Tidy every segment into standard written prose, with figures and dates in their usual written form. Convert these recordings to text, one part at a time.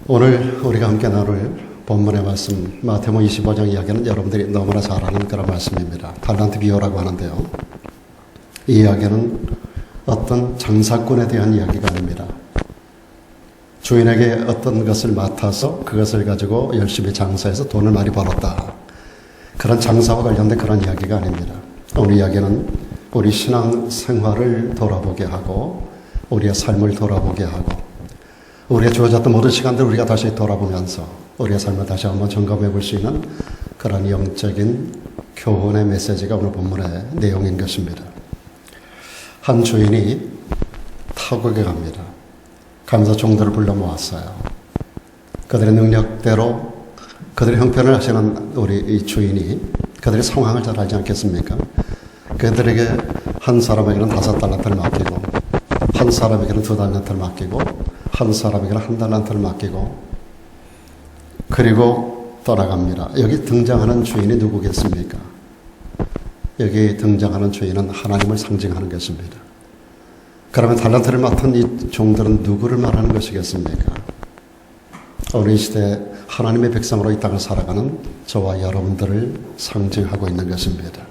오늘 우리가 함께 나눌 본문의 말씀 마태복음 25장 이야기는 여러분들이 너무나 잘 아는 그런 말씀입니다. 달란트 비유라고 하는데요. 이 이야기는 어떤 장사꾼에 대한 이야기가 아닙니다. 주인에게 어떤 것을 맡아서 그것을 가지고 열심히 장사해서 돈을 많이 벌었다. 그런 장사와 관련된 그런 이야기가 아닙니다. 오늘 이야기는 우리 신앙 생활을 돌아보게 하고 우리의 삶을 돌아보게 하고 우리가 주어졌던 모든 시간들을 우리가 다시 돌아보면서 우리의 삶을 다시 한번 점검해 볼 수 있는 그런 영적인 교훈의 메시지가 오늘 본문의 내용인 것입니다. 한 주인이 타국에 갑니다. 가면서 종들을 불러 모았어요. 그들의 능력대로 그들의 형편을 하시는 우리 이 주인이 그들의 상황을 잘 알지 않겠습니까? 그들에게 한 사람에게는 5달란트를 맡기고 한 사람에게는 2달란트를 맡기고 한 사람에게는 1달란트를 맡기고 그리고 떠나갑니다. 여기 등장하는 주인이 누구겠습니까? 여기 등장하는 주인은 하나님을 상징하는 것입니다. 그러면 달란트를 맡은 이 종들은 누구를 말하는 것이겠습니까? 오늘 이 시대에 하나님의 백성으로 이 땅을 살아가는 저와 여러분들을 상징하고 있는 것입니다.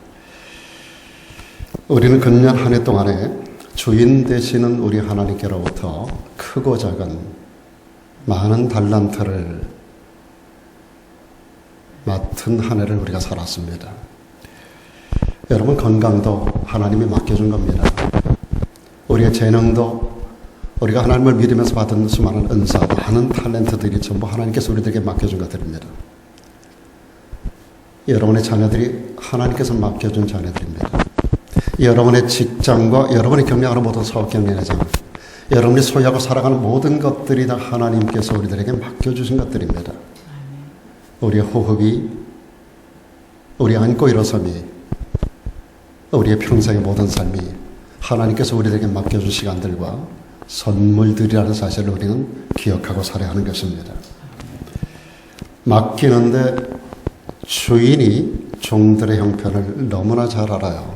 우리는 금년 한 해 동안에 주인 되시는 우리 하나님께로부터 크고 작은 많은 달란트를 맡은 한 해를 우리가 살았습니다. 여러분, 건강도 하나님이 맡겨준 겁니다. 우리의 재능도 우리가 하나님을 믿으면서 받은 수많은 은사, 많은 탤런트들이 전부 하나님께서 우리들에게 맡겨준 것들입니다. 여러분의 자녀들이 하나님께서 맡겨준 자녀들입니다. 여러분의 직장과 여러분이 경영하는 모든 사업 경영회장, 여러분이 소유하고 살아가는 모든 것들이 다 하나님께서 우리들에게 맡겨주신 것들입니다. 우리의 호흡이, 우리 앉고 일어섬이, 우리의 평생의 모든 삶이 하나님께서 우리들에게 맡겨준 시간들과 선물들이라는 사실을 우리는 기억하고 살아야 하는 것입니다. 맡기는데 주인이 종들의 형편을 너무나 잘 알아요.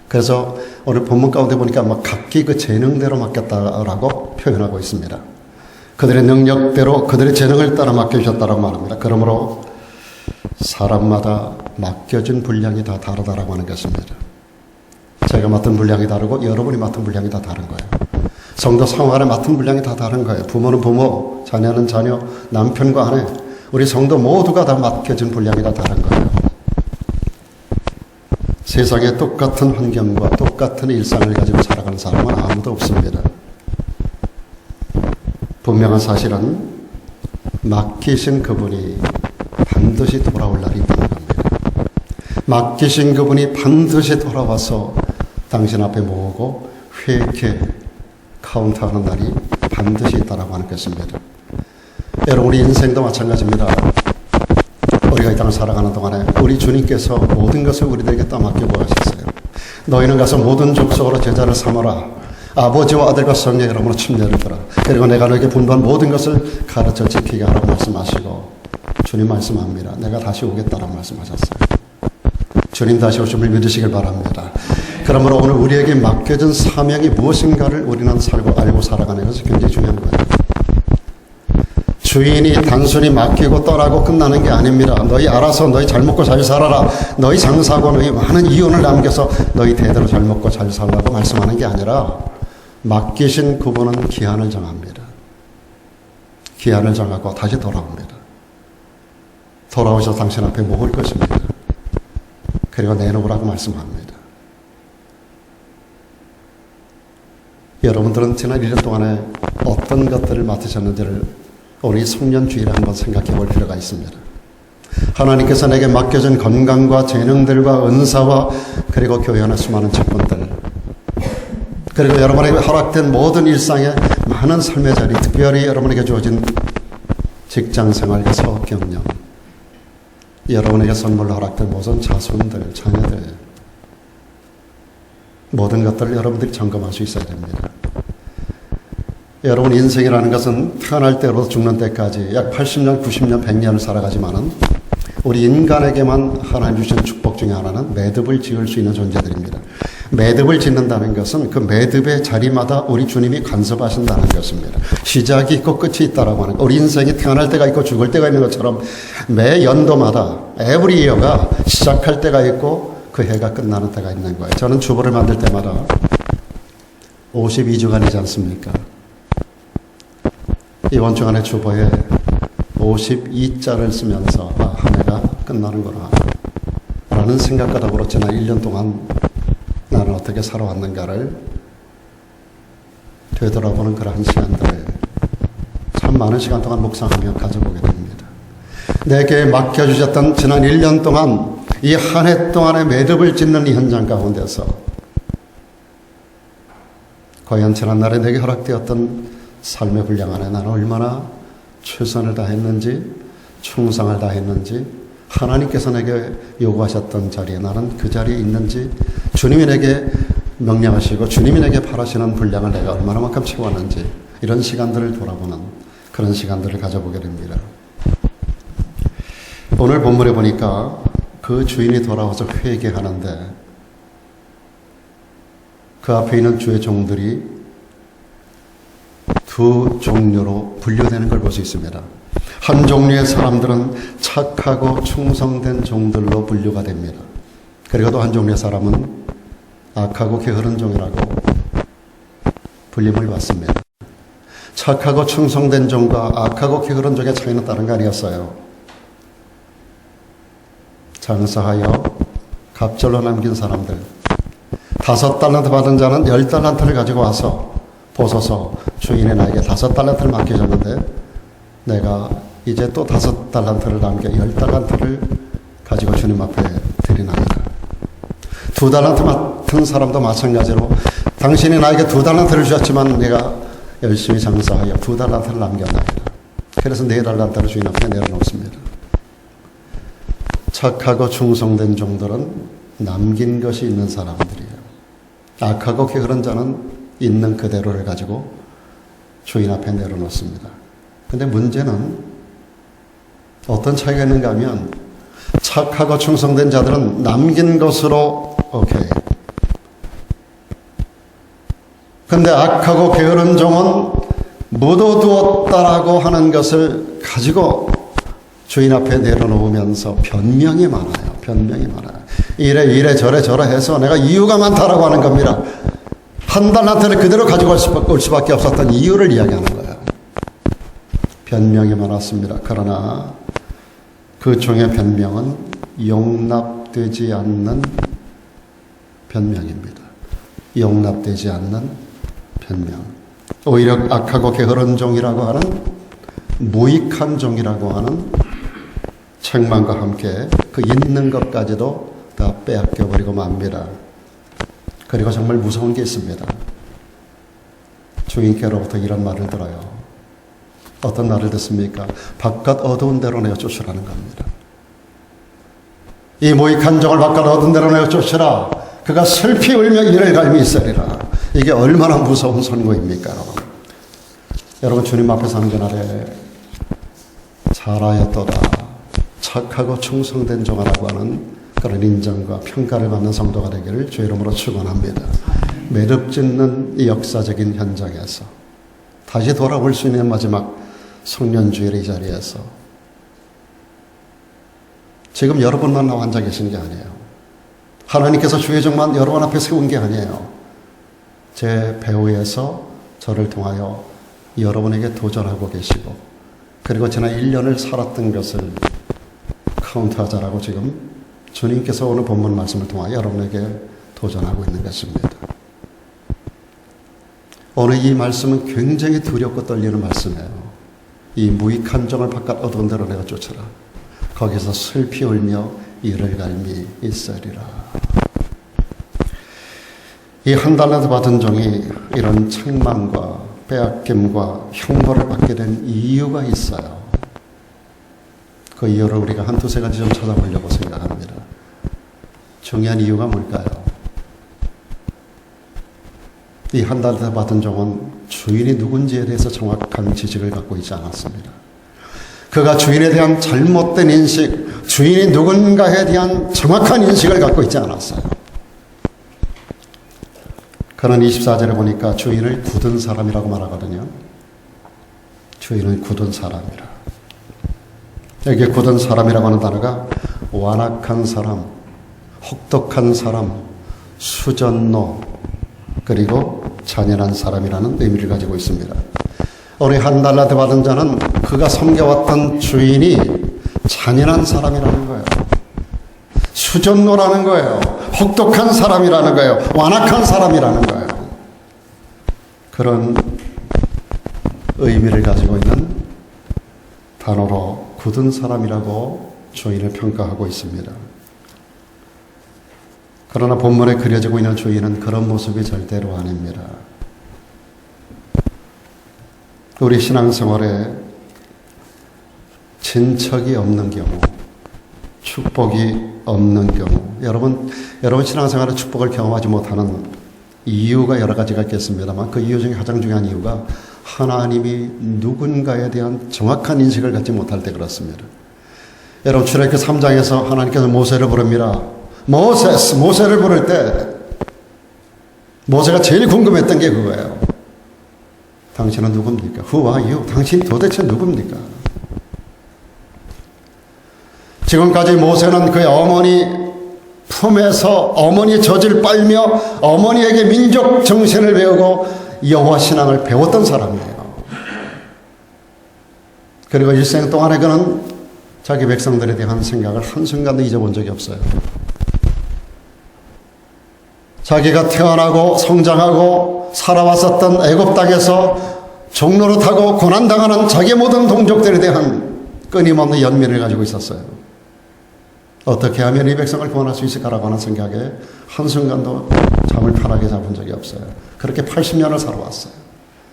그래서 오늘 본문 가운데 보니까 각기 그 재능대로 맡겼다라고 표현하고 있습니다. 그들의 능력대로 그들의 재능을 따라 맡겨주셨다라고 말합니다. 그러므로 사람마다 맡겨진 분량이 다 다르다라고 하는 것입니다. 제가 맡은 분량이 다르고 여러분이 맡은 분량이 다 다른 거예요. 성도 상황에 맡은 분량이 다 다른 거예요. 부모는 부모, 자녀는 자녀, 남편과 아내, 우리 성도 모두가 다 맡겨진 분량이 다 다른 거예요. 세상에 똑같은 환경과 똑같은 일상을 가지고 살아가는 사람은 아무도 없습니다. 분명한 사실은 맡기신 그분이 반드시 돌아올 날이 있다는 겁니다. 맡기신 그분이 반드시 돌아와서 당신 앞에 모으고 회개, 카운트하는 날이 반드시 있다라고 하는 것입니다. 여러분, 우리 인생도 마찬가지입니다. 우리가 이 땅을 살아가는 동안에 우리 주님께서 모든 것을 우리들에게 떠맡기고 가셨어요. 너희는 가서 모든 족속으로 제자를 삼아라. 아버지와 아들과 성령 이름으로 침례를 주라. 그리고 내가 너에게 분부한 모든 것을 가르쳐 지키게 하라고 말씀하시고 주님 말씀합니다. 내가 다시 오겠다라고 말씀하셨어요. 주님 다시 오심을 믿으시길 바랍니다. 그러므로 오늘 우리에게 맡겨진 사명이 무엇인가를 우리는 알고 살아가는 것이 굉장히 중요한 거예요. 주인이 단순히 맡기고 떠나고 끝나는 게 아닙니다. 너희 알아서 너희 잘 먹고 잘 살아라. 너희 장사하고 너희 많은 이윤을 남겨서 너희 대대로 잘 먹고 잘 살라고 말씀하는 게 아니라 맡기신 그분은 기한을 정합니다. 기한을 정하고 다시 돌아옵니다. 돌아오셔서 당신 앞에 모을 것입니다. 그리고 내놓으라고 말씀합니다. 여러분들은 지난 1년 동안에 어떤 것들을 맡으셨는지를 우리 송년주일에 한번 생각해 볼 필요가 있습니다. 하나님께서 내게 맡겨준 건강과 재능들과 은사와 그리고 교회 안의 수많은 직분들, 그리고 여러분에게 허락된 모든 일상의 많은 삶의 자리, 특별히 여러분에게 주어진 직장생활과 사업 경영, 여러분에게 선물로 허락된 모든 자손들, 자녀들, 모든 것들을 여러분들이 점검할 수 있어야 됩니다. 여러분, 인생이라는 것은 태어날 때로부터 죽는 때까지 약 80년, 90년, 100년을 살아가지만은 우리 인간에게만 하나님 주신 축복 중에 하나는 매듭을 지을 수 있는 존재들입니다. 매듭을 짓는다는 것은 그 매듭의 자리마다 우리 주님이 간섭하신다는 것입니다. 시작이 있고 끝이 있다라고 하는 거. 우리 인생이 태어날 때가 있고 죽을 때가 있는 것처럼 매 연도마다 에브리 이어가 시작할 때가 있고 그 해가 끝나는 때가 있는 거예요. 저는 주보를 만들 때마다 52주간이지 않습니까? 이번 주간의 주보에 52자를 쓰면서 한 해가 끝나는구나 라는 생각과 더불어 지난 1년 동안 나는 어떻게 살아왔는가를 되돌아보는 그러한 시간들을 참 많은 시간 동안 묵상하며 가져보게 됩니다. 내게 맡겨주셨던 지난 1년 동안 이 한 해 동안의 매듭을 짓는 이 현장 가운데서 과연 지난날에 내게 허락되었던 삶의 분량 안에 나는 얼마나 최선을 다했는지 충성을 다했는지 하나님께서 내게 요구하셨던 자리에 나는 그 자리에 있는지 주님이 내게 명령하시고 주님이 내게 바라시는 분량을 내가 얼마나만큼 채웠는지 이런 시간들을 돌아보는 그런 시간들을 가져보게 됩니다. 오늘 본문에 보니까 그 주인이 돌아와서 회개하는데 그 앞에 있는 주의 종들이 두 종류로 분류되는 걸 볼 수 있습니다. 한 종류의 사람들은 착하고 충성된 종들로 분류가 됩니다. 그리고 또 한 종류의 사람은 악하고 게으른 종이라고 불림을 받습니다. 착하고 충성된 종과 악하고 게으른 종의 차이는 다른 거 아니었어요. 장사하여 갑절로 남긴 사람들, 5달란트 받은 자는 10달란트를 가지고 와서 보소서 주인의 나에게 5달란트를 맡겨줬는데 내가 이제 또 5달란트를 남겨 10달란트를 가지고 주님 앞에 드리나이다. 2달란트 맡은 사람도 마찬가지로 당신이 나에게 2달란트를 주셨지만 내가 열심히 장사하여 2달란트를 남겼나이다. 그래서 4달란트를 주인 앞에 내려놓습니다. 착하고 충성된 종들은 남긴 것이 있는 사람들이에요. 악하고 게으른 자는 있는 그대로를 가지고 주인 앞에 내려놓습니다. 근데 문제는 어떤 차이가 있는가 하면 착하고 충성된 자들은 남긴 것으로 오케이. 근데 악하고 게으른 종은 묻어두었다라고 하는 것을 가지고 주인 앞에 내려놓으면서 변명이 많아요. 변명이 많아요. 이래 저래 해서 내가 이유가 많다라고 하는 겁니다. 한 달란트를 그대로 가지고 올 수밖에 없었던 이유를 이야기하는 거예요. 변명이 많았습니다. 그러나 그 종의 변명은 용납되지 않는 변명입니다. 용납되지 않는 변명. 오히려 악하고 게으른 종이라고 하는 무익한 종이라고 하는 책망과 함께 그 있는 것까지도 다 빼앗겨버리고 맙니다. 그리고 정말 무서운 게 있습니다. 주인께로부터 이런 말을 들어요. 어떤 말을 듣습니까? 바깥 어두운 데로 내어 쫓으라는 겁니다. 이 무익한 종을 바깥 어두운 데로 내어 쫓으라. 그가 슬피 울며 이를 갈미 있으리라. 이게 얼마나 무서운 선고입니까? 여러분 주님 앞에 서는 그날에 잘하였도다. 착하고 충성된 종아라고 하는 그런 인정과 평가를 받는 성도가 되기를 주의 이름으로 축원합니다. 매듭 짓는 이 역사적인 현장에서 다시 돌아올 수 있는 마지막 성년주일의 이 자리에서 지금 여러분만 나와 앉아 계신 게 아니에요. 하나님께서 주의 종만 여러분 앞에 세운 게 아니에요. 제 배후에서 저를 통하여 여러분에게 도전하고 계시고 그리고 지난 1년을 살았던 것을 카운트하자라고 지금 주님께서 오늘 본문 말씀을 통하여 여러분에게 도전하고 있는 것입니다. 오늘 이 말씀은 굉장히 두렵고 떨리는 말씀이에요. 이 무익한 종을 바깥 어두운 데로 내가 쫓아라. 거기서 슬피 울며 이를 갈미 있으리라. 이 한 달란트 받은 종이 이런 책망과 빼앗김과 형벌을 받게 된 이유가 있어요. 그 이유를 우리가 한 두세 가지 좀 찾아보려고 생각합니다. 중요한 이유가 뭘까요? 이 한 달란트 받은 종은 주인이 누군지에 대해서 정확한 지식을 갖고 있지 않았습니다. 그가 주인에 대한 잘못된 인식, 주인이 누군가에 대한 정확한 인식을 갖고 있지 않았어요. 그는 24절에 보니까 주인을 굳은 사람이라고 말하거든요. 주인은 굳은 사람이라. 여기 굳은 사람이라고 하는 단어가 완악한 사람, 혹독한 사람, 수전노, 그리고 잔인한 사람이라는 의미를 가지고 있습니다. 우리 한 달란트 받은 자는 그가 섬겨왔던 주인이 잔인한 사람이라는 거예요. 수전노라는 거예요. 혹독한 사람이라는 거예요. 완악한 사람이라는 거예요. 그런 의미를 가지고 있는 단어로 굳은 사람이라고 주인을 평가하고 있습니다. 그러나 본문에 그려지고 있는 주인은 그런 모습이 절대로 아닙니다. 우리 신앙생활에 진척이 없는 경우, 축복이 없는 경우, 여러분 신앙생활에 축복을 경험하지 못하는 이유가 여러 가지가 있겠습니다만 그 이유 중에 가장 중요한 이유가 하나님이 누군가에 대한 정확한 인식을 갖지 못할 때 그렇습니다. 여러분 출애굽기 3장에서 하나님께서 모세를 부릅니다. 모세를 부를 때 모세가 제일 궁금했던 게 그거예요. 당신은 누굽니까? Who are you? 당신 도대체 누굽니까? 지금까지 모세는 그의 어머니 품에서 어머니의 젖을 빨며 어머니에게 민족 정신을 배우고 여호와 신앙을 배웠던 사람이에요. 그리고 일생 동안에 그는 자기 백성들에 대한 생각을 한순간도 잊어본 적이 없어요. 자기가 태어나고 성장하고 살아왔었던 애굽 땅에서 종노릇하고 고난당하는 자기의 모든 동족들에 대한 끊임없는 연민을 가지고 있었어요. 어떻게 하면 이 백성을 구원할 수 있을까라고 하는 생각에 한순간도 잠을 편하게 잡은 적이 없어요. 그렇게 80년을 살아왔어요.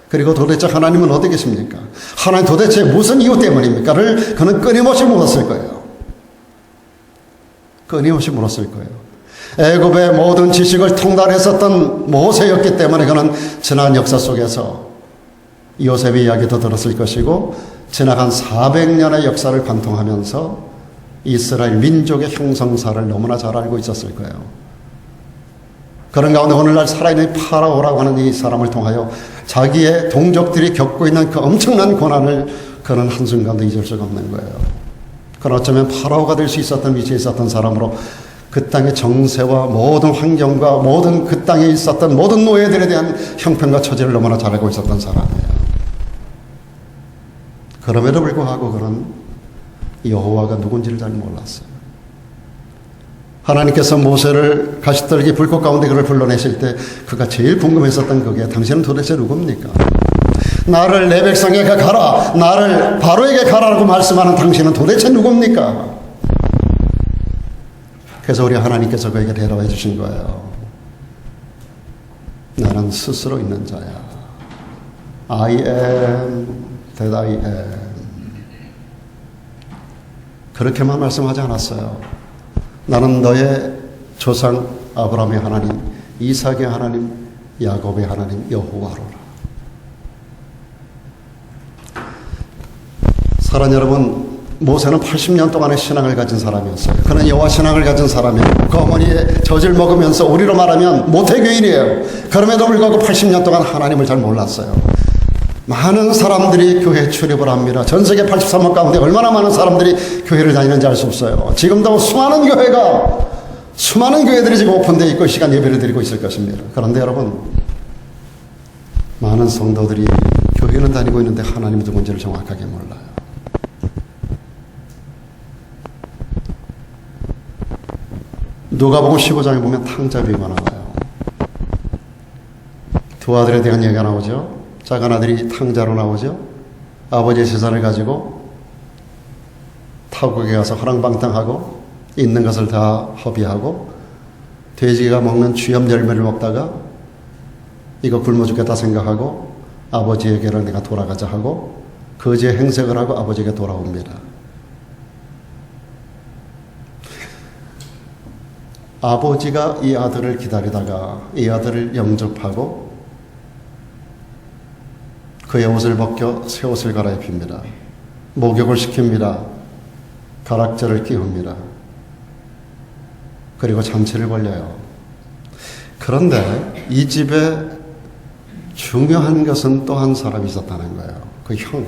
그리고 도대체 하나님은 어디 계십니까? 하나님 도대체 무슨 이유 때문입니까?를 그는 끊임없이 물었을 거예요. 끊임없이 물었을 거예요. 애굽의 모든 지식을 통달했었던 모세였기 때문에 그는 지난 역사 속에서 요셉의 이야기도 들었을 것이고 지나간 400년의 역사를 관통하면서 이스라엘 민족의 형성사를 너무나 잘 알고 있었을 거예요. 그런 가운데 오늘날 살아있는 파라오라고 하는 이 사람을 통하여 자기의 동족들이 겪고 있는 그 엄청난 고난을 그는 한순간도 잊을 수가 없는 거예요. 그는 어쩌면 파라오가 될 수 있었던 위치에 있었던 사람으로 그 땅의 정세와 모든 환경과 모든 그 땅에 있었던 모든 노예들에 대한 형편과 처지를 너무나 잘 알고 있었던 사람이에요. 그럼에도 불구하고 그는 여호와가 누군지를 잘 몰랐어요. 하나님께서 모세를 가시떨기 불꽃 가운데 그를 불러내실 때 그가 제일 궁금했었던 그게 당신은 도대체 누굽니까? 나를 내 백성에게 가라, 나를 바로에게 가라라고 말씀하는 당신은 도대체 누굽니까? 그래서 우리 하나님께서 그에게 대답해 주신 거예요. 나는 스스로 있는 자야. I am that I am. 그렇게만 말씀하지 않았어요. 나는 너의 조상 아브라함의 하나님, 이삭의 하나님, 야곱의 하나님 여호와로라. 사랑 여러분, 모세는 80년 동안의 신앙을 가진 사람이었어요. 그는 여호와 신앙을 가진 사람이에요. 그 어머니의 젖을 먹으면서 우리로 말하면 모태교인이에요. 그럼에도 불구하고 80년 동안 하나님을 잘 몰랐어요. 많은 사람들이 교회에 출입을 합니다. 전 세계 83억 가운데 얼마나 많은 사람들이 교회를 다니는지 알 수 없어요. 지금도 수많은 교회들이 지금 오픈되어 있고 시간 예배를 드리고 있을 것입니다. 그런데 여러분, 많은 성도들이 교회는 다니고 있는데 하나님이 누군지를 정확하게 몰라요. 누가복음 15장에 보면 탕자비유가 나와요. 두 아들에 대한 얘기가 나오죠. 작은 아들이 탕자로 나오죠. 아버지의 재산을 가지고 타국에 가서 허랑방탕하고 있는 것을 다 허비하고 돼지가 먹는 쥐염 열매를 먹다가 이거 굶어 죽겠다 생각하고 아버지에게를 내가 돌아가자 하고 거지의 행색을 하고 아버지에게 돌아옵니다. 아버지가 이 아들을 기다리다가 이 아들을 영접하고 그의 옷을 벗겨 새 옷을 갈아입힙니다. 목욕을 시킵니다. 가락저를 끼웁니다. 그리고 잔치를 벌려요. 그런데 이 집에 중요한 것은 또 한 사람이 있었다는 거예요. 그 형.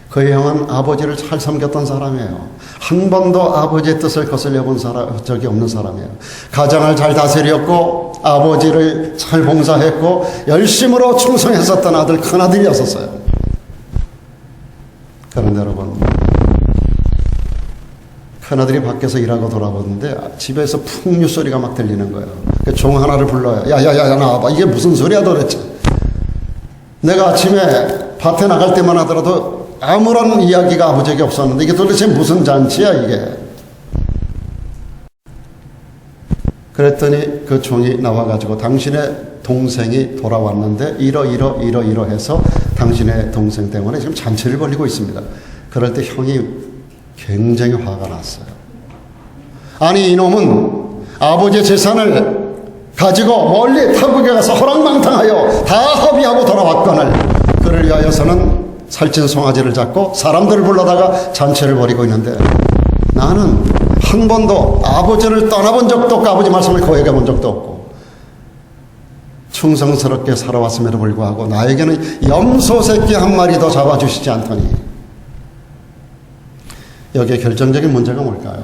그 형은 아버지를 잘 섬겼던 사람이에요. 한 번도 아버지의 뜻을 거슬려 본 적이 없는 사람이에요. 가정을 잘 다스렸고 아버지를 잘 봉사했고 열심으로 충성했었던 아들, 큰아들이었었어요. 그런데 여러분, 큰아들이 밖에서 일하고 돌아오는데 집에서 풍류 소리가 막 들리는 거예요. 종 하나를 불러요. 야야야 나와봐. 이게 무슨 소리야 도대체. 내가 아침에 밭에 나갈 때만 하더라도 아무런 이야기가 아버지에게 없었는데 이게 도대체 무슨 잔치야 이게. 그랬더니 그 종이 나와가지고 당신의 동생이 돌아왔는데 이러 해서 당신의 동생 때문에 지금 잔치를 벌이고 있습니다. 그럴 때 형이 굉장히 화가 났어요. 아니 이놈은 아버지의 재산을 가지고 멀리 타국에 가서 허랑망탕하여 다 허비하고 돌아왔거늘 그를 위하여서는 살찐 송아지를 잡고 사람들을 불러다가 잔치를 벌이고 있는데 나는 한 번도 아버지를 떠나본 적도 없고 아버지 말씀을 거역해 본 적도 없고 충성스럽게 살아왔음에도 불구하고 나에게는 염소 새끼 한 마리도 잡아주시지 않더니 여기에 결정적인 문제가 뭘까요?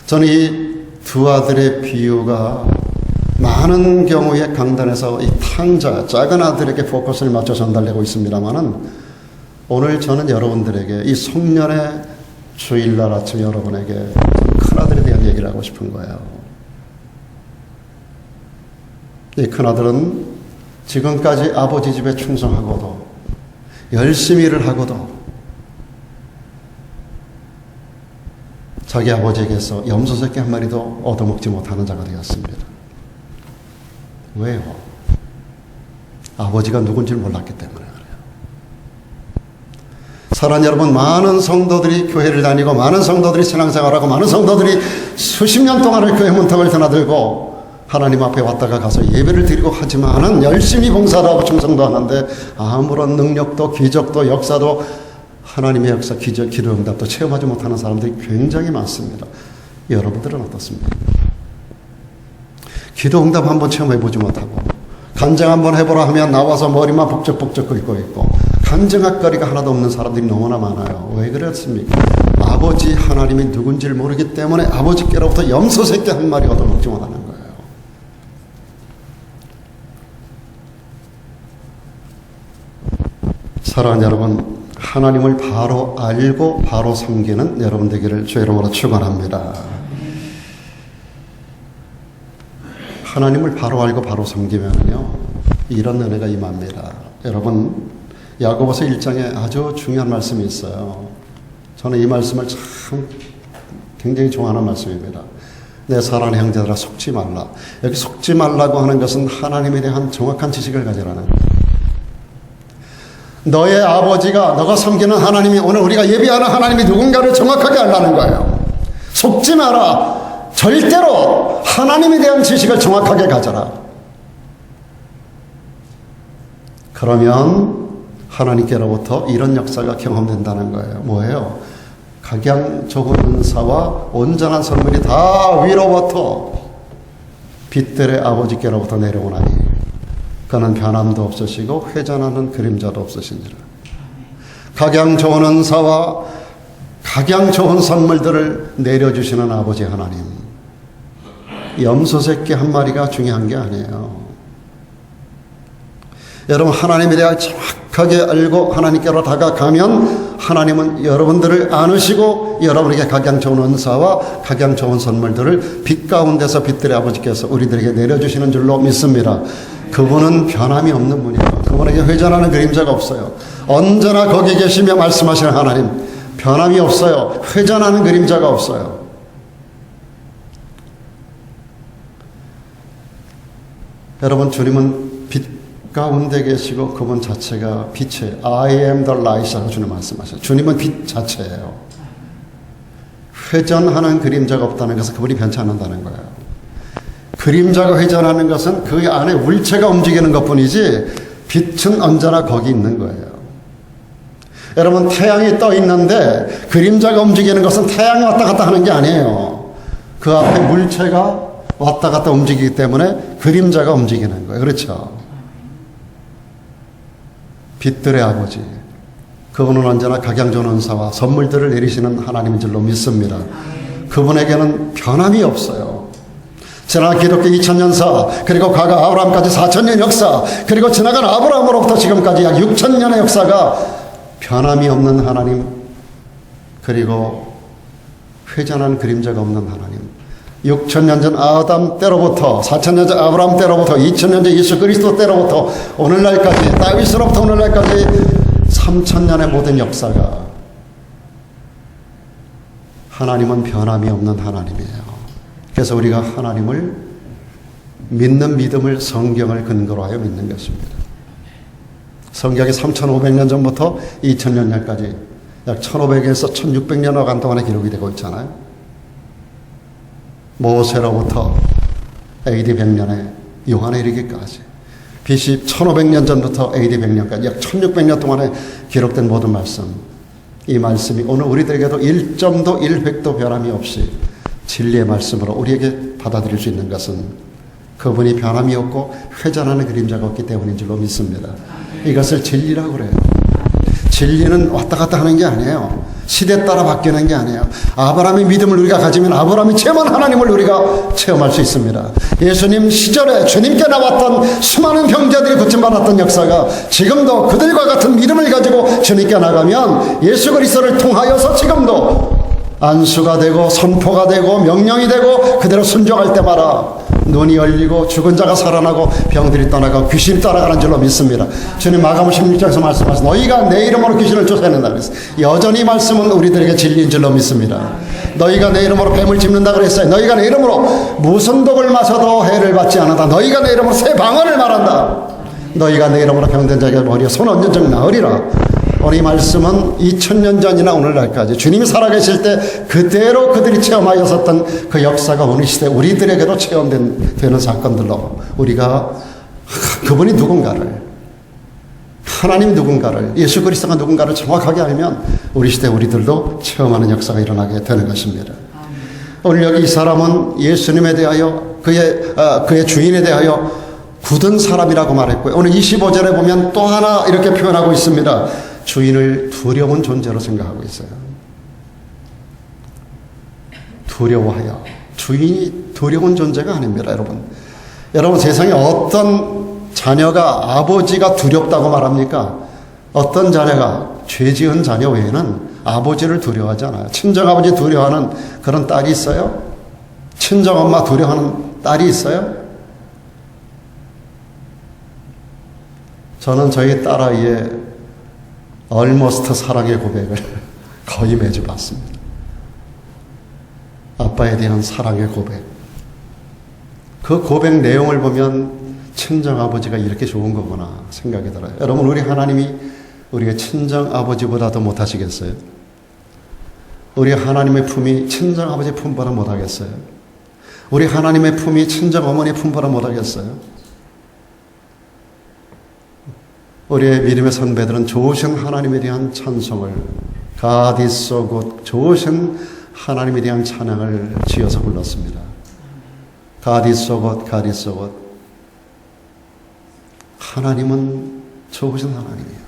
저는 이 두 아들의 비유가 많은 경우에 강단에서 이 탕자, 작은 아들에게 포커스를 맞춰 전달되고 있습니다만은 오늘 저는 여러분들에게 이 송년의 주일날 아침 여러분에게 큰아들에 대한 얘기를 하고 싶은 거예요. 이 큰아들은 지금까지 아버지 집에 충성하고도 열심히 일을 하고도 자기 아버지에게서 염소 새끼 한 마리도 얻어먹지 못하는 자가 되었습니다. 왜요? 아버지가 누군지 몰랐기 때문에 그래요. 사랑하는 여러분, 많은 성도들이 교회를 다니고 많은 성도들이 신앙생활하고 많은 성도들이 수십 년 동안을 교회 문턱을 드나들고 하나님 앞에 왔다가 가서 예배를 드리고 하지만은 열심히 봉사도 하고 충성도 하는데 아무런 능력도 기적도 역사도 하나님의 역사, 기도 응답도 체험하지 못하는 사람들이 굉장히 많습니다. 여러분들은 어떻습니까? 기도 응답 한번 체험해보지 못하고 간증 한번 해보라 하면 나와서 머리만 북적북적 긁고 있고 간증할 거리가 하나도 없는 사람들이 너무나 많아요. 왜 그렇습니까? 아버지 하나님이 누군지를 모르기 때문에 아버지께로부터 염소 새끼 한 마리 얻어먹지 못하는 거예요. 사랑하는 여러분, 하나님을 바로 알고 바로 섬기는 여러분 되기를 주의 이름으로 축원합니다. 하나님을 바로 알고 바로 섬기면요 이런 은혜가 임합니다. 여러분 야고보서 1장에 아주 중요한 말씀이 있어요. 저는 이 말씀을 참 굉장히 좋아하는 말씀입니다. 내 사랑하는 형제들아 속지 말라. 여기 속지 말라고 하는 것은 하나님에 대한 정확한 지식을 가지라는 거예요. 너의 아버지가 너가 섬기는 하나님이 오늘 우리가 예배하는 하나님이 누군가를 정확하게 알라는 거예요. 속지 마라. 절대로 하나님에 대한 지식을 정확하게 가져라. 그러면 하나님께로부터 이런 역사가 경험된다는 거예요. 뭐예요? 각양 좋은 은사와 온전한 선물이 다 위로부터 빛들의 아버지께로부터 내려오나니 그는 변함도 없으시고 회전하는 그림자도 없으신지라. 각양 좋은 은사와 각양 좋은 선물들을 내려주시는 아버지 하나님. 염소 새끼 한 마리가 중요한 게 아니에요. 여러분 하나님에 대해 정확하게 알고 하나님께로 다가가면 하나님은 여러분들을 안으시고 여러분에게 각양 좋은 은사와 각양 좋은 선물들을 빛 가운데서 빛들의 아버지께서 우리들에게 내려주시는 줄로 믿습니다. 그분은 변함이 없는 분이에요. 그분에게 회전하는 그림자가 없어요. 언제나 거기 계시며 말씀하시는 하나님, 변함이 없어요. 회전하는 그림자가 없어요. 여러분 주님은 빛 가운데 계시고 그분 자체가 빛이에요. I am the light이라고 주님 말씀하셔요. 주님은 빛 자체예요. 회전하는 그림자가 없다는 것은 그분이 변치 않는다는 거예요. 그림자가 회전하는 것은 그 안에 물체가 움직이는 것뿐이지 빛은 언제나 거기 있는 거예요. 여러분 태양이 떠 있는데 그림자가 움직이는 것은 태양이 왔다 갔다 하는 게 아니에요. 그 앞에 물체가 왔다 갔다 움직이기 때문에 그림자가 움직이는 거예요. 그렇죠? 빛들의 아버지, 그분은 언제나 각양 좋은 은사와 선물들을 내리시는 하나님인 줄로 믿습니다. 그분에게는 변함이 없어요. 지난 기독교 2000년사, 그리고 과거 아브라함까지 4000년 역사, 그리고 지나간 아브라함으로부터 지금까지 약 6000년의 역사가 변함이 없는 하나님, 그리고 회전한 그림자가 없는 하나님. 6000년 전 아담 때로부터, 4000년 전 아브라함 때로부터, 2000년 전 예수 그리스도 때로부터 오늘날까지, 다윗으로부터 오늘날까지 3000년의 모든 역사가 하나님은 변함이 없는 하나님이에요. 그래서 우리가 하나님을 믿는 믿음을 성경을 근거로 하여 믿는 것입니다. 성경이 3500년 전부터 2000년까지 약 1500에서 1600년간 동안의 기록이 되고 있잖아요. 모세로부터 AD 100년에 요한에 이르기까지, BC 1500년 전부터 AD 100년까지 약 1600년 동안에 기록된 모든 말씀, 이 말씀이 오늘 우리들에게도 1점도 1획도 변함이 없이 진리의 말씀으로 우리에게 받아들일 수 있는 것은 그분이 변함이 없고 회전하는 그림자가 없기 때문인 줄로 믿습니다. 이것을 진리라고 그래요. 진리는 왔다 갔다 하는 게 아니에요. 시대 따라 바뀌는 게 아니에요. 아브라함의 믿음을 우리가 가지면 아브라함이 체험한 하나님을 우리가 체험할 수 있습니다. 예수님 시절에 주님께 나왔던 수많은 형제들이 고침받았던 역사가 지금도 그들과 같은 믿음을 가지고 주님께 나가면 예수 그리스도를 통하여서 지금도 안수가 되고 선포가 되고 명령이 되고 그대로 순종할 때마다 눈이 열리고 죽은 자가 살아나고 병들이 떠나고 귀신이 따라가는 줄로 믿습니다. 주님 마가복음 16장에서 말씀하신 너희가 내 이름으로 귀신을 쫓아낸다 그랬어요. 여전히 말씀은 우리들에게 진리인 줄로 믿습니다. 너희가 내 이름으로 뱀을 짚는다 그랬어요. 너희가 내 이름으로 무슨 독을 마셔도 해를 받지 않는다. 너희가 내 이름으로 새 방언을 말한다. 너희가 내 이름으로 병든 자에게 머리에 손 얹은 적 나으리라. 오늘 이 말씀은 2000년 전이나 오늘날까지 주님이 살아계실 때 그대로 그들이 체험하였었던 그 역사가 오늘 시대 우리들에게도 체험되는 사건들로 우리가 그분이 누군가를, 하나님이 누군가를, 예수 그리스도가 누군가를 정확하게 알면 우리 시대 우리들도 체험하는 역사가 일어나게 되는 것입니다. 오늘 여기 이 사람은 예수님에 대하여 그의 주인에 대하여 굳은 사람이라고 말했고요. 오늘 25절에 보면 또 하나 이렇게 표현하고 있습니다. 주인을 두려운 존재로 생각하고 있어요. 두려워하여. 주인이 두려운 존재가 아닙니다, 여러분. 여러분, 세상에 어떤 자녀가 아버지가 두렵다고 말합니까? 어떤 자녀가 죄 지은 자녀 외에는 아버지를 두려워하지 않아요. 친정아버지 두려워하는 그런 딸이 있어요? 친정엄마 두려워하는 딸이 있어요? 저는 저희 딸아이의 얼머스트 사랑의 고백을 거의 매주 받습니다. 아빠에 대한 사랑의 고백. 그 고백 내용을 보면 친정아버지가 이렇게 좋은 거구나 생각이 들어요. 여러분, 우리 하나님이 우리의 친정아버지보다도 못하시겠어요? 우리 하나님의 품이 친정아버지 품보다 못하겠어요? 우리 하나님의 품이 친정어머니 품보다 못하겠어요? 우리의 믿음의 선배들은 좋으신 하나님에 대한 찬송을 가디소 곧 좋으신 하나님에 대한 찬양을 지어서 불렀습니다. 가디소 곧 가디소 곧 하나님은 좋으신 하나님이에요.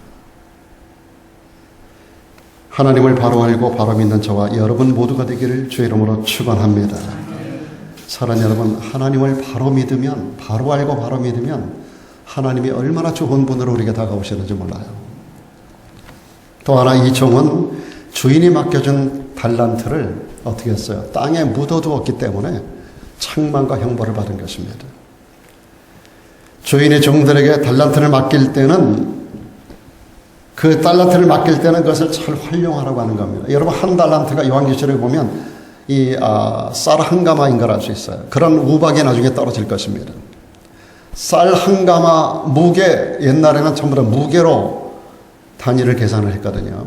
하나님을 바로 알고 바로 믿는 저와 여러분 모두가 되기를 주의 이름으로 축원합니다. 사랑하는 여러분, 하나님을 바로 믿으면, 바로 알고 바로 믿으면 하나님이 얼마나 좋은 분으로 우리에게 다가오시는지 몰라요. 또 하나 이 종은 주인이 맡겨준 달란트를 어떻게 했어요? 땅에 묻어두었기 때문에 책망과 형벌을 받은 것입니다. 주인의 종들에게 달란트를 맡길 때는 그 달란트를 맡길 때는 그것을 잘 활용하라고 하는 겁니다. 여러분, 한 달란트가 요한계시록에 보면 쌀 한 가마인 걸 알 수 있어요. 그런 우박이 나중에 떨어질 것입니다. 쌀 한 가마 무게, 옛날에는 전부 다 무게로 단위를 계산을 했거든요.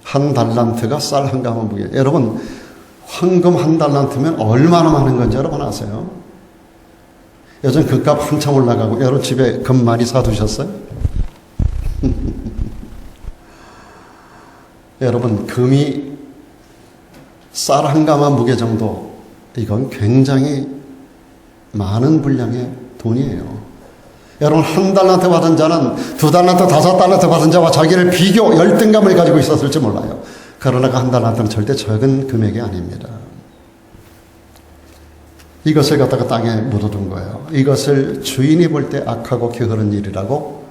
한 달란트가 쌀 한 가마 무게. 여러분, 황금 한 달란트면 얼마나 많은 건지 여러분 아세요? 요즘 그 값 한참 올라가고, 여러분 집에 금 많이 사두셨어요? 여러분, 금이 쌀 한 가마 무게 정도 이건 굉장히 많은 분량의 돈이에요. 여러분, 1달란트 받은 자는 2달란트, 5달란트 받은 자와 자기를 비교, 열등감을 가지고 있었을지 몰라요. 그러나 그 1달란트는 절대 적은 금액이 아닙니다. 이것을 갖다가 땅에 묻어둔 거예요. 이것을 주인이 볼 때 악하고 게으른 일이라고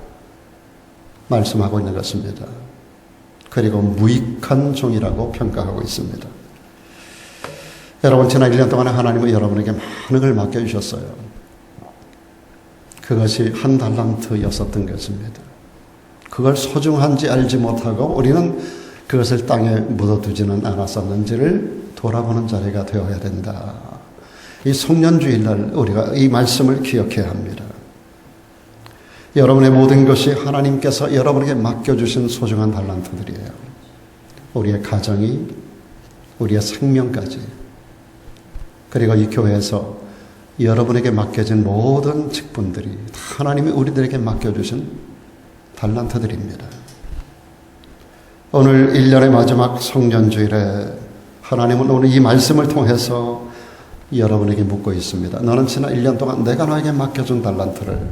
말씀하고 있는 것입니다. 그리고 무익한 종이라고 평가하고 있습니다. 여러분, 지난 1년 동안에 하나님은 여러분에게 많은 걸 맡겨주셨어요. 그것이 1달란트였었던 것입니다. 그걸 소중한지 알지 못하고 우리는 그것을 땅에 묻어두지는 않았었는지를 돌아보는 자리가 되어야 된다. 이 송년주일날 우리가 이 말씀을 기억해야 합니다. 여러분의 모든 것이 하나님께서 여러분에게 맡겨주신 소중한 달란트들이에요. 우리의 가정이, 우리의 생명까지, 그리고 이 교회에서 여러분에게 맡겨진 모든 직분들이 하나님이 우리들에게 맡겨주신 달란트들입니다. 오늘 1년의 마지막 송년주일에 하나님은 오늘 이 말씀을 통해서 여러분에게 묻고 있습니다. 너는 지난 1년 동안 내가 너에게 맡겨준 달란트를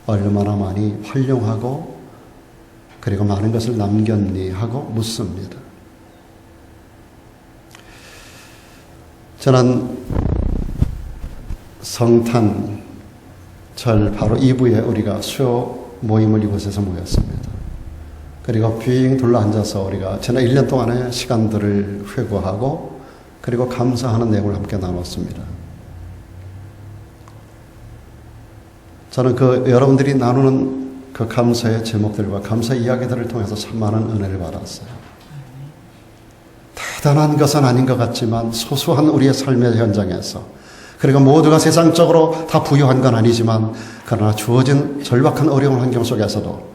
얼마나 많이 활용하고 그리고 많은 것을 남겼니 하고 묻습니다. 저는 성탄절 바로 이브에 우리가 수요 모임을 이곳에서 모였습니다. 그리고 빙 둘러앉아서 우리가 지난 1년 동안의 시간들을 회고하고 그리고 감사하는 내용을 함께 나눴습니다. 저는 여러분들이 나누는 그 감사의 제목들과 감사 이야기들을 통해서 참 많은 은혜를 받았어요. 대단한 것은 아닌 것 같지만 소소한 우리의 삶의 현장에서, 그리고 모두가 세상적으로 다 부유한 건 아니지만 그러나 주어진 절박한 어려운 환경 속에서도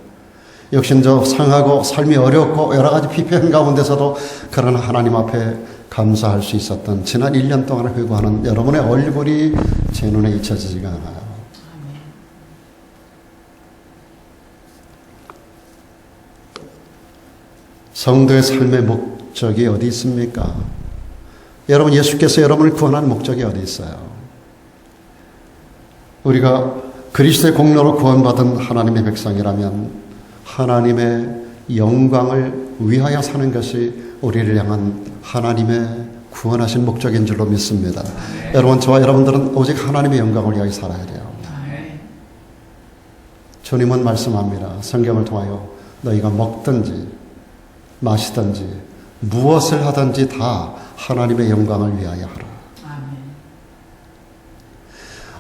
역신적 상하고 삶이 어렵고 여러 가지 피폐한 가운데서도 그러나 하나님 앞에 감사할 수 있었던 지난 1년 동안을 회고하는 여러분의 얼굴이 제 눈에 잊혀지지가 않아요. 성도의 삶의 목적이 어디 있습니까? 여러분, 예수께서 여러분을 구원한 목적이 어디 있어요? 우리가 그리스도의 공로로 구원받은 하나님의 백성이라면 하나님의 영광을 위하여 사는 것이 우리를 향한 하나님의 구원하신 목적인 줄로 믿습니다. 네. 여러분, 저와 여러분들은 오직 하나님의 영광을 위하여 살아야 돼요. 네. 주님은 말씀합니다. 성경을 통하여 너희가 먹든지 마시든지 무엇을 하든지 다 하나님의 영광을 위하여 하라.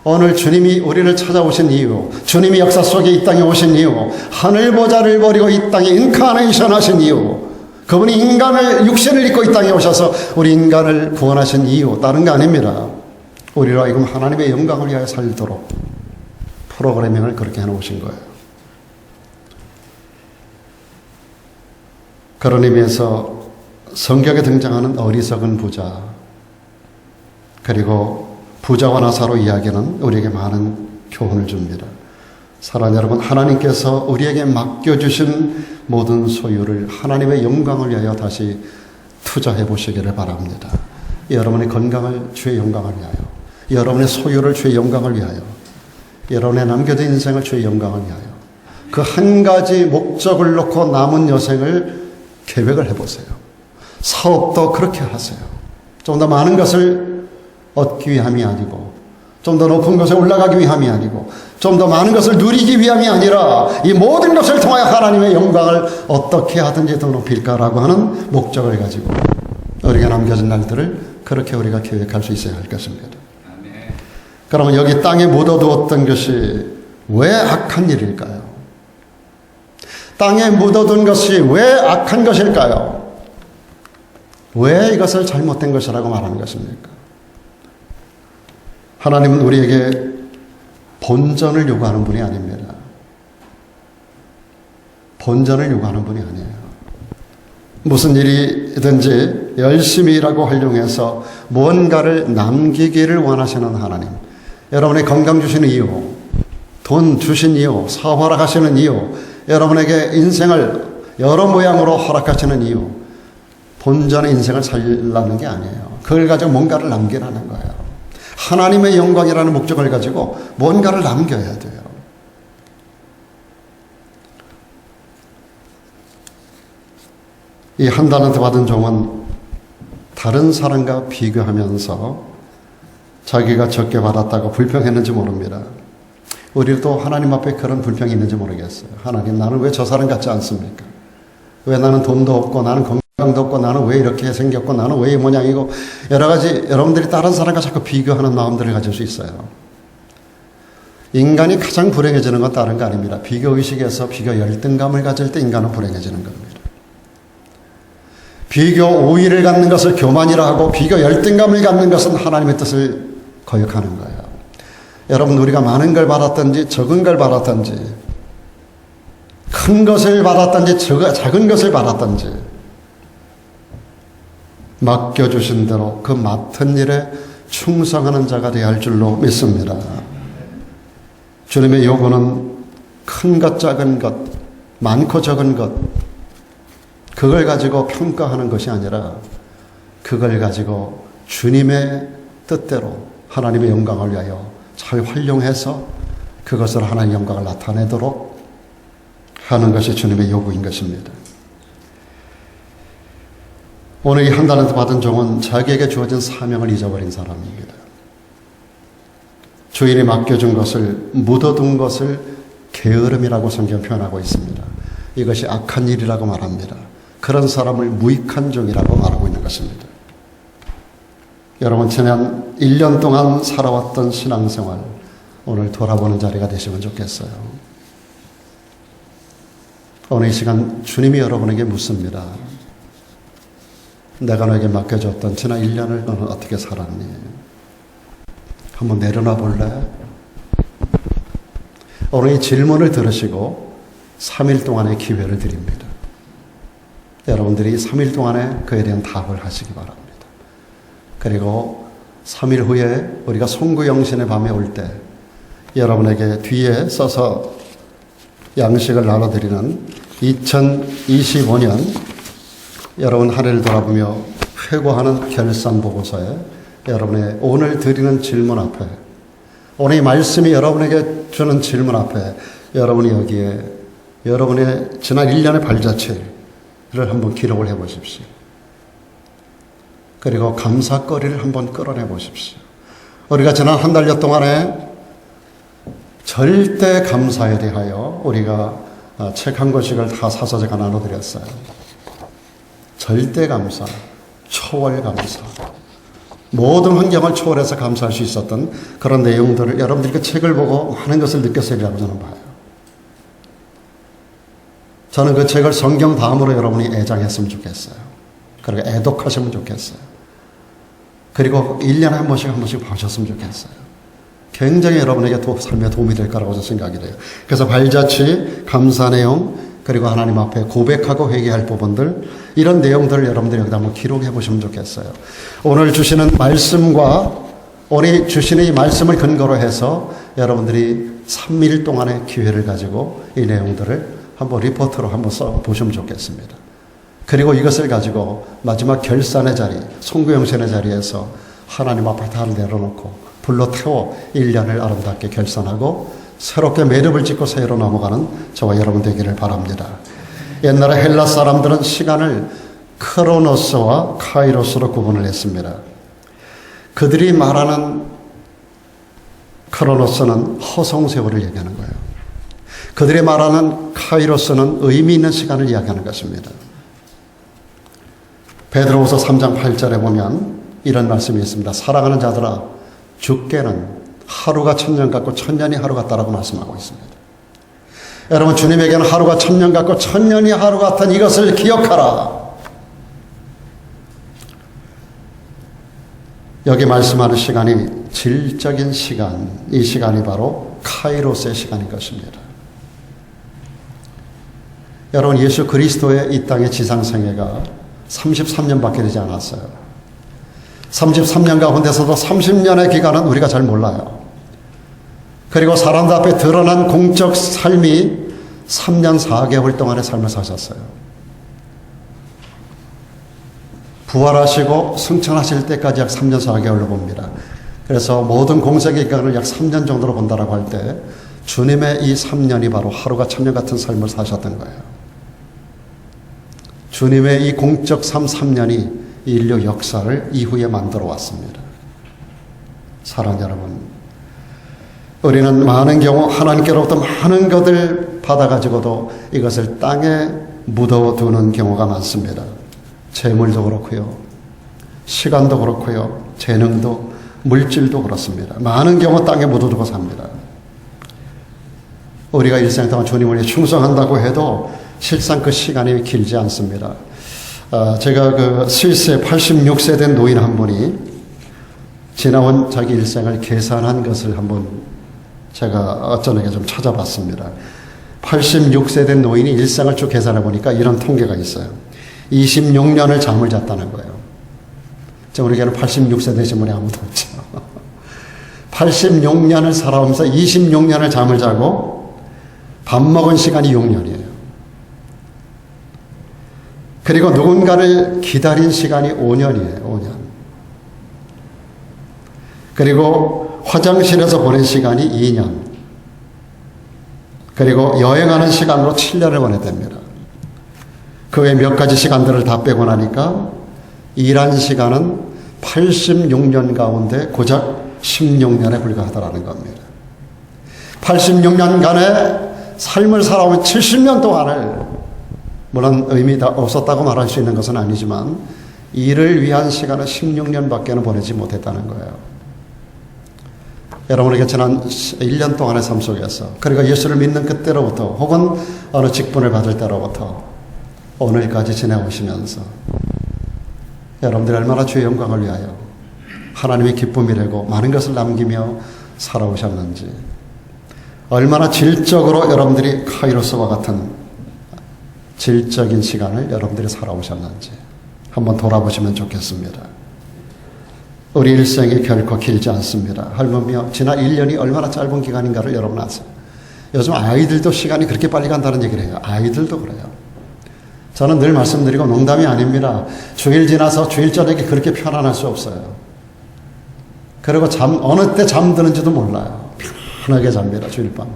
오늘 주님이 우리를 찾아오신 이유, 주님이 역사 속에 이 땅에 오신 이유, 하늘 보좌를 버리고 이 땅에 인카네이션 하신 이유, 그분이 인간을, 육신을 입고 이 땅에 오셔서 우리 인간을 구원하신 이유, 다른 게 아닙니다. 우리로 하여금 하나님의 영광을 위하여 살도록 프로그래밍을 그렇게 해놓으신 거예요. 그런 의미에서 성경에 등장하는 어리석은 부자, 그리고 부자와 나사로 이야기는 우리에게 많은 교훈을 줍니다. 사랑하는 여러분, 하나님께서 우리에게 맡겨주신 모든 소유를 하나님의 영광을 위하여 다시 투자해 보시기를 바랍니다. 여러분의 건강을 주의 영광을 위하여, 여러분의 소유를 주의 영광을 위하여, 여러분의 남겨진 인생을 주의 영광을 위하여, 그 한 가지 목적을 놓고 남은 여생을 계획을 해보세요. 사업도 그렇게 하세요. 좀 더 많은 것을 얻기 위함이 아니고, 좀 더 높은 곳에 올라가기 위함이 아니고, 좀 더 많은 것을 누리기 위함이 아니라 이 모든 것을 통하여 하나님의 영광을 어떻게 하든지 더 높일까라고 하는 목적을 가지고 우리가 남겨진 날들을 그렇게 우리가 계획할 수 있어야 할 것입니다. 그러면 여기 땅에 묻어두었던 것이 왜 악한 일일까요? 땅에 묻어둔 것이 왜 악한 것일까요? 왜 이것을 잘못된 것이라고 말하는 것입니까? 하나님은 우리에게 본전을 요구하는 분이 아닙니다. 본전을 요구하는 분이 아니에요. 무슨 일이든지 열심히 일하고 활용해서 무언가를 남기기를 원하시는 하나님. 여러분의 건강 주시는 이유, 돈 주신 이유, 사업 허락하시는 이유, 여러분에게 인생을 여러 모양으로 허락하시는 이유, 본전의 인생을 살라는 게 아니에요. 그걸 가지고 뭔가를 남기라는 거예요. 하나님의 영광이라는 목적을 가지고 뭔가를 남겨야 돼요. 이 한 달란트 받은 종은 다른 사람과 비교하면서 자기가 적게 받았다고 불평했는지 모릅니다. 우리도 하나님 앞에 그런 불평이 있는지 모르겠어요. 하나님, 나는 왜 저 사람 같지 않습니까? 왜 나는 돈도 없고, 나는 건강도 없고, 나는 왜 이렇게 생겼고, 나는 왜 이 모양이고, 여러 가지 여러분들이 다른 사람과 자꾸 비교하는 마음들을 가질 수 있어요. 인간이 가장 불행해지는 건 다른 거 아닙니다. 비교의식에서 비교 열등감을 가질 때 인간은 불행해지는 겁니다. 비교 우위를 갖는 것을 교만이라 하고 비교 열등감을 갖는 것은 하나님의 뜻을 거역하는 거예요. 여러분, 우리가 많은 걸 받았든지 적은 걸 받았든지 큰 것을 받았든지 작은 것을 받았든지 맡겨주신 대로 그 맡은 일에 충성하는 자가 되어야 할 줄로 믿습니다. 주님의 요구는 큰 것 작은 것, 많고 적은 것, 그걸 가지고 평가하는 것이 아니라 그걸 가지고 주님의 뜻대로 하나님의 영광을 위하여 잘 활용해서 그것을 하나님의 영광을 나타내도록 하는 것이 주님의 요구인 것입니다. 오늘 이 한 달란트 받은 종은 자기에게 주어진 사명을 잊어버린 사람입니다. 주인이 맡겨준 것을, 묻어둔 것을 게으름이라고 성경 표현하고 있습니다. 이것이 악한 일이라고 말합니다. 그런 사람을 무익한 종이라고 말하고 있는 것입니다. 여러분, 지난 1년 동안 살아왔던 신앙생활, 오늘 돌아보는 자리가 되시면 좋겠어요. 오늘 이 시간 주님이 여러분에게 묻습니다. 내가 너에게 맡겨줬던 지난 1년을 너는 어떻게 살았니? 한번 내려놔 볼래? 오늘 이 질문을 들으시고 3일 동안의 기회를 드립니다. 여러분들이 3일 동안에 그에 대한 답을 하시기 바랍니다. 그리고 3일 후에 우리가 송구영신의 밤에 올 때 여러분에게 뒤에 써서 양식을 나눠드리는 2025년 여러분 한 해를 돌아보며 회고하는 결산보고서에 여러분의 오늘 드리는 질문 앞에, 오늘 이 말씀이 여러분에게 주는 질문 앞에 여러분이 여기에 여러분의 지난 1년의 발자취를 한번 기록을 해보십시오. 그리고 감사거리를 한번 끌어내 보십시오. 우리가 지난 한 달여 동안에 절대 감사에 대하여 우리가 책 한 권씩을 다 사서 제가 나눠드렸어요. 절대 감사, 초월 감사, 모든 환경을 초월해서 감사할 수 있었던 그런 내용들을 여러분들이 그 책을 보고 많은 것을 느꼈으리라고 저는 봐요. 저는 그 책을 성경 다음으로 여러분이 애장했으면 좋겠어요. 그리고 애독하시면 좋겠어요. 그리고 1년에 한 번씩 보셨으면 좋겠어요. 굉장히 여러분에게 삶에 도움이 될 거라고 저는 생각이 돼요. 그래서 발자취, 감사 내용, 그리고 하나님 앞에 고백하고 회개할 부분들, 이런 내용들을 여러분들이 여기다 한번 기록해 보시면 좋겠어요. 오늘 주시는 말씀과 오늘 주시는 이 말씀을 근거로 해서 여러분들이 3일 동안의 기회를 가지고 이 내용들을 한번 리포트로 한번 써보시면 좋겠습니다. 그리고 이것을 가지고 마지막 결산의 자리, 송구영신의 자리에서 하나님 앞에 다 내려놓고 불로 태워 1년을 아름답게 결산하고 새롭게 매듭을 짓고 새로 넘어가는 저와 여러분 되기를 바랍니다. 옛날에 헬라 사람들은 시간을 크로노스와 카이로스로 구분을 했습니다. 그들이 말하는 크로노스는 허송세월을 얘기하는 거예요. 그들이 말하는 카이로스는 의미 있는 시간을 이야기하는 것입니다. 베드로후서 3장 8절에 보면 이런 말씀이 있습니다. 사랑하는 자들아, 주께는 하루가 천년 같고 천년이 하루 같다라고 말씀하고 있습니다. 여러분, 주님에게는 하루가 천년 같고 천년이 하루 같은 이것을 기억하라. 여기 말씀하는 시간이 질적인 시간, 이 시간이 바로 카이로스의 시간인 것입니다. 여러분, 예수 그리스도의 이 땅의 지상생애가 33년밖에 되지 않았어요. 33년 가운데서도 30년의 기간은 우리가 잘 몰라요. 그리고 사람들 앞에 드러난 공적 삶이 3년 4개월 동안의 삶을 사셨어요. 부활하시고 승천하실 때까지 약 3년 4개월로 봅니다. 그래서 모든 공생의 기간을 약 3년 정도로 본다라고 할 때 주님의 이 3년이 바로 하루가 천년 같은 삶을 사셨던 거예요. 주님의 이 공적 삶 3년이 인류 역사를 이후에 만들어 왔습니다. 사랑하는 여러분, 우리는 많은 경우 하나님께로부터 많은 것을 받아가지고도 이것을 땅에 묻어두는 경우가 많습니다. 재물도 그렇고요, 시간도 그렇고요, 재능도, 물질도 그렇습니다. 많은 경우 땅에 묻어두고 삽니다. 우리가 일생 동안 주님을 위해 충성한다고 해도 실상 그 시간이 길지 않습니다. 제가 그 스위스의 86세 된 노인 한 분이 지나온 자기 일생을 계산한 것을 한번 제가 어쩌게 좀 찾아봤습니다. 86세 된 노인이 일생을 쭉 계산해 보니까 이런 통계가 있어요. 26년을 잠을 잤다는 거예요. 우리에게는 86세 되신 분이 아무도 없죠. 86년을 살아오면서 26년을 잠을 자고 밥 먹은 시간이 6년이에요. 그리고 누군가를 기다린 시간이 5년이에요. 5년. 그리고 화장실에서 보낸 시간이 2년. 그리고 여행하는 시간으로 7년을 보냈답니다. 그 외 몇 가지 시간들을 다 빼고 나니까 일한 시간은 86년 가운데 고작 16년에 불과하다라는 겁니다. 86년간의 삶을 살아오면 70년 동안을, 물론 의미가 없었다고 말할 수 있는 것은 아니지만 일을 위한 시간은 16년밖에 보내지 못했다는 거예요. 여러분에게 지난 1년 동안의 삶 속에서, 그리고 예수를 믿는 그때로부터 혹은 어느 직분을 받을 때로부터 오늘까지 지내오시면서 여러분들이 얼마나 주의 영광을 위하여 하나님의 기쁨이 되고 많은 것을 남기며 살아오셨는지, 얼마나 질적으로 여러분들이 카이로스와 같은 질적인 시간을 여러분들이 살아오셨는지 한번 돌아보시면 좋겠습니다. 우리 일생이 결코 길지 않습니다. 할머니요, 지난 1년이 얼마나 짧은 기간인가를 여러분 아세요? 요즘 아이들도 시간이 그렇게 빨리 간다는 얘기를 해요. 아이들도 그래요. 저는 늘 말씀드리고 농담이 아닙니다. 주일 지나서 주일 저녁에 그렇게 편안할 수 없어요. 그리고 어느 때 잠드는지도 몰라요. 편하게 잡니다, 주일 밤.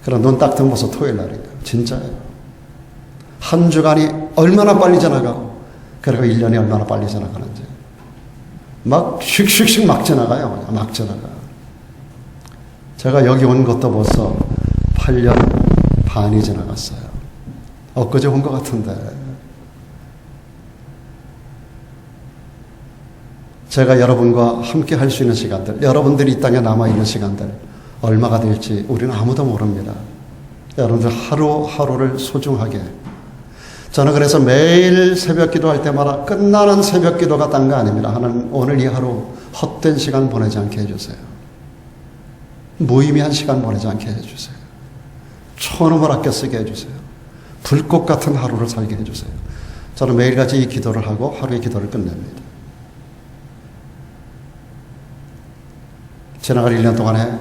그럼 눈 딱 뜨면서 토요일 날이에요. 진짜예요. 한 주간이 얼마나 빨리 지나가고, 그리고 1년이 얼마나 빨리 지나가는지. 막 슉슉슉 막 지나가요. 막 지나가요. 제가 여기 온 것도 벌써 8년 반이 지나갔어요. 엊그제 온 것 같은데. 제가 여러분과 함께 할 수 있는 시간들, 여러분들이 이 땅에 남아있는 시간들 얼마가 될지 우리는 아무도 모릅니다. 여러분들 하루하루를 소중하게. 저는 그래서 매일 새벽 기도할 때마다 끝나는 새벽 기도가 딴 거 아닙니다. 하나님, 오늘 이 하루 헛된 시간 보내지 않게 해주세요. 무의미한 시간 보내지 않게 해주세요. 천음을 아껴 쓰게 해주세요. 불꽃 같은 하루를 살게 해주세요. 저는 매일같이 이 기도를 하고 하루의 기도를 끝냅니다. 지나갈 1년 동안에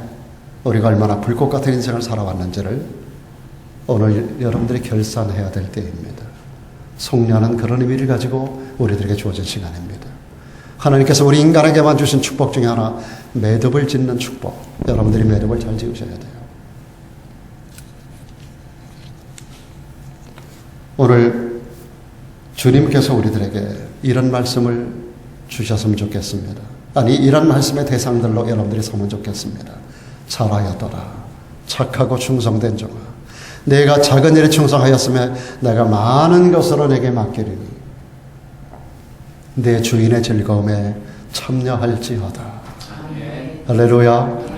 우리가 얼마나 불꽃 같은 인생을 살아왔는지를 오늘 여러분들이 결산해야 될 때입니다. 송년은 그런 의미를 가지고 우리들에게 주어진 시간입니다. 하나님께서 우리 인간에게만 주신 축복 중에 하나, 매듭을 짓는 축복. 여러분들이 매듭을 잘 지으셔야 돼요. 오늘 주님께서 우리들에게 이런 말씀을 주셨으면 좋겠습니다. 아니, 이런 말씀의 대상들로 여러분들이 서면 좋겠습니다. 잘하였더라, 착하고 충성된 종아, 내가 작은 일에 충성하였으면 내가 많은 것으로 내게 맡기리니 내 주인의 즐거움에 참여할지어다. 할렐루야.